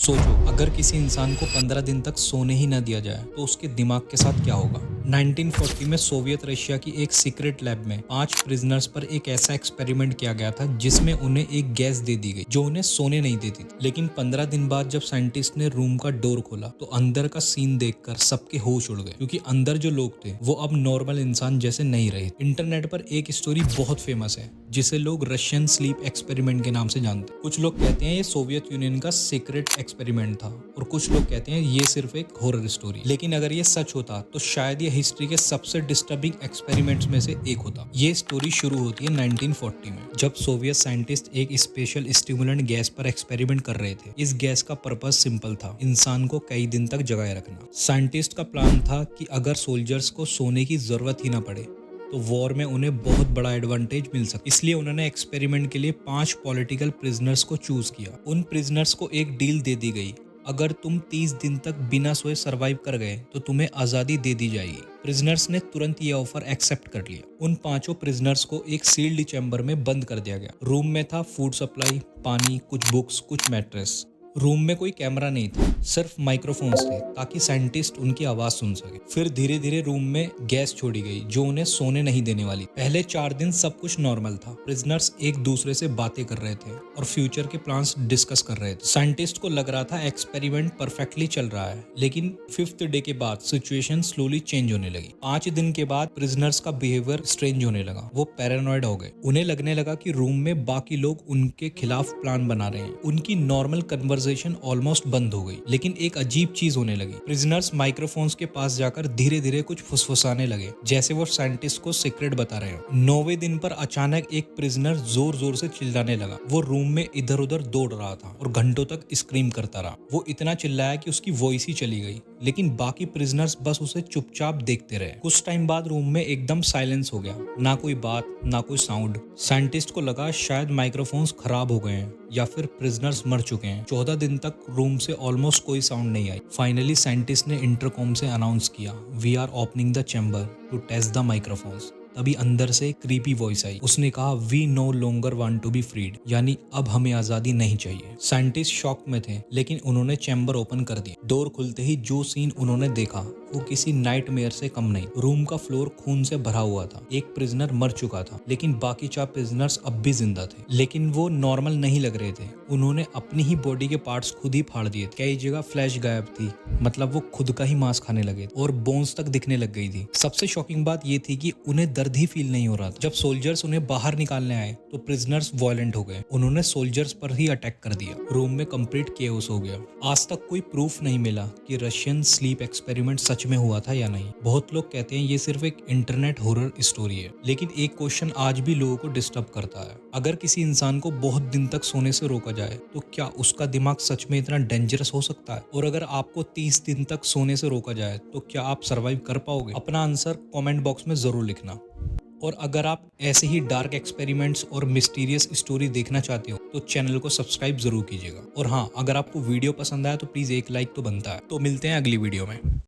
सोचो, अगर किसी इंसान को 15 दिन तक सोने ही न दिया जाए तो उसके दिमाग के साथ क्या होगा। 1940 में सोवियत रशिया की एक सीक्रेट लैब में 5 प्रिजनर्स पर एक ऐसा एक्सपेरिमेंट किया गया था जिसमें उन्हें एक गैस दे दी गई जो उन्हें सोने नहीं देती थी। लेकिन 15 दिन बाद जब साइंटिस्ट ने रूम का डोर खोला तो अंदर का सीन देखकर सबके होश उड़ गए, क्योंकि अंदर जो लोग थे वो अब नॉर्मल इंसान जैसे नहीं रहे। इंटरनेट पर एक स्टोरी बहुत फेमस है जिसे लोग रशियन स्लीप एक्सपेरिमेंट के नाम से जानते हैं। कुछ लोग कहते हैं ये सोवियत यूनियन का सीक्रेट एक्सपेरिमेंट था और कुछ लोग कहते हैं ये सिर्फ एक हॉरर स्टोरी। लेकिन अगर ये सच होता तो शायद ये हिस्ट्री के सबसे डिस्टर्बिंग एक्सपेरिमेंट्स में से एक होता। ये स्टोरी शुरू होती है 1940 में, जब सोवियत साइंटिस्ट एक स्पेशल स्टिमुलेंट गैस पर एक्सपेरिमेंट कर रहे थे। इस गैस का पर्पस सिंपल था, इंसान को कई दिन तक जगाए रखना। साइंटिस्ट का प्लान था कि अगर सोल्जर्स को सोने की जरूरत ही ना पड़े तो वॉर में उन्हें बहुत बड़ा एडवांटेज मिल सके। इसलिए उन्होंने एक्सपेरिमेंट के लिए 5 पॉलिटिकल प्रिजनर्स को चूज किया। उन प्रिजनर्स को एक डील दे दी गई, अगर तुम 30 दिन तक बिना सोए सरवाइव कर गए तो तुम्हें आजादी दे दी जाएगी। प्रिजनर्स ने तुरंत ये ऑफर एक्सेप्ट कर लिया। उन 5 प्रिजनर्स को एक सील्ड चैम्बर में बंद कर दिया गया। रूम में था फूड सप्लाई, पानी, कुछ बुक्स, कुछ मैट्रेस। रूम में कोई कैमरा नहीं था, सिर्फ माइक्रोफोन्स थे ताकि साइंटिस्ट उनकी आवाज सुन सके। फिर धीरे धीरे रूम में गैस छोड़ी गई जो उन्हें सोने नहीं देने वाली। पहले 4 दिन सब कुछ नॉर्मल था। प्रिजनर्स एक दूसरे से बातें कर रहे थे और फ्यूचर के प्लान्स डिस्कस कर रहे थे। साइंटिस्ट को लग रहा था एक्सपेरिमेंट परफेक्टली चल रहा है, लेकिन 5th डे के बाद सिचुएशन स्लोली चेंज होने लगी। 5 दिन के बाद प्रिजनर्स का बिहेवियर स्ट्रेंज होने लगा। वो पैरानॉइड हो गए। उन्हें लगने लगा कि रूम में बाकी लोग उनके खिलाफ प्लान बना रहे हैं। उनकी नॉर्मल कन्वर्सेशन ऑलमोस्ट बंद हो गई। लेकिन एक अजीब चीज होने लगी। प्रिजनर्स माइक्रोफोन्स के पास जाकर धीरे धीरे कुछ फुसफुसाने लगे, जैसे वो साइंटिस्ट को सीक्रेट बता रहे हो। 9वें दिन पर अचानक एक प्रिजनर जोर जोर से चिल्लाने लगा। वो रूम में इधर उधर दौड़ रहा था और घंटों तक स्क्रीम करता रहा। वो इतना चिल्लाया कि उसकी वॉइस ही चली गई, लेकिन बाकी प्रिजनर्स बस उसे चुपचाप देखते रहे। कुछ टाइम बाद रूम में एकदम साइलेंस हो गया, ना कोई बात, ना कोई साउंड। साइंटिस्ट को लगा शायद माइक्रोफोन्स खराब हो गए हैं या फिर प्रिजनर्स मर चुके हैं। 14 दिन तक रूम से ऑलमोस्ट कोई साउंड नहीं आई। फाइनली साइंटिस्ट ने इंटरकॉम से अनाउंस किया, we are opening the chamber to test the microphones. तभी अंदर से एक क्रीपी वॉइस आई। उसने कहा, we no longer want to be freed, यानी अब हमें आजादी नहीं चाहिए। साइंटिस्ट शॉक में थे, लेकिन उन्होंने चैम्बर ओपन कर दिया। डोर खुलते ही जो सीन उन्होंने देखा वो किसी नाइटमेयर से कम नहीं। रूम का फ्लोर खून से भरा हुआ था। एक प्रिजनर मर चुका था, लेकिन बाकी 4 प्रिजनर्स अब भी जिंदा थे। लेकिन वो नॉर्मल नहीं लग रहे थे। उन्होंने अपनी ही बॉडी के पार्ट्स खुद ही फाड़ दिए। कई जगह फ्लैश गायब थी, मतलब वो खुद का ही मांस खाने लगे और बोन्स तक दिखने लग गई थी। सबसे शॉकिंग बात ये थी कि उन्हें दर्द ही फील नहीं हो रहा था। जब सोल्जर्स उन्हें बाहर निकालने आए तो प्रिजनर्स वायलेंट हो गए। उन्होंने सोल्जर्स पर ही अटैक कर दिया। रूम में कंप्लीट केओस हो गया। आज तक कोई प्रूफ नहीं मिला कि रशियन स्लीप एक्सपेरिमेंट सच में हुआ था या नहीं। बहुत लोग कहते हैं ये सिर्फ एक इंटरनेट हॉरर स्टोरी है, लेकिन एक क्वेश्चन आज भी लोगों को डिस्टर्ब करता है। अगर किसी इंसान को बहुत दिन तक सोने से रोका जाए तो क्या उसका दिमाग सच में इतना डेंजरस हो सकता है? और अगर आपको 30 दिन तक सोने से रोका जाए तो क्या आप सरवाइव कर पाओगे? अपना आंसर कमेंट बॉक्स में जरूर लिखना। और अगर आप ऐसे ही डार्क एक्सपेरिमेंट्स और मिस्टीरियस स्टोरी देखना चाहते हो तो चैनल को सब्सक्राइब जरूर कीजिएगा। और हाँ, अगर आपको वीडियो पसंद आया तो प्लीज एक लाइक तो बनता है। तो मिलते हैं अगली वीडियो में।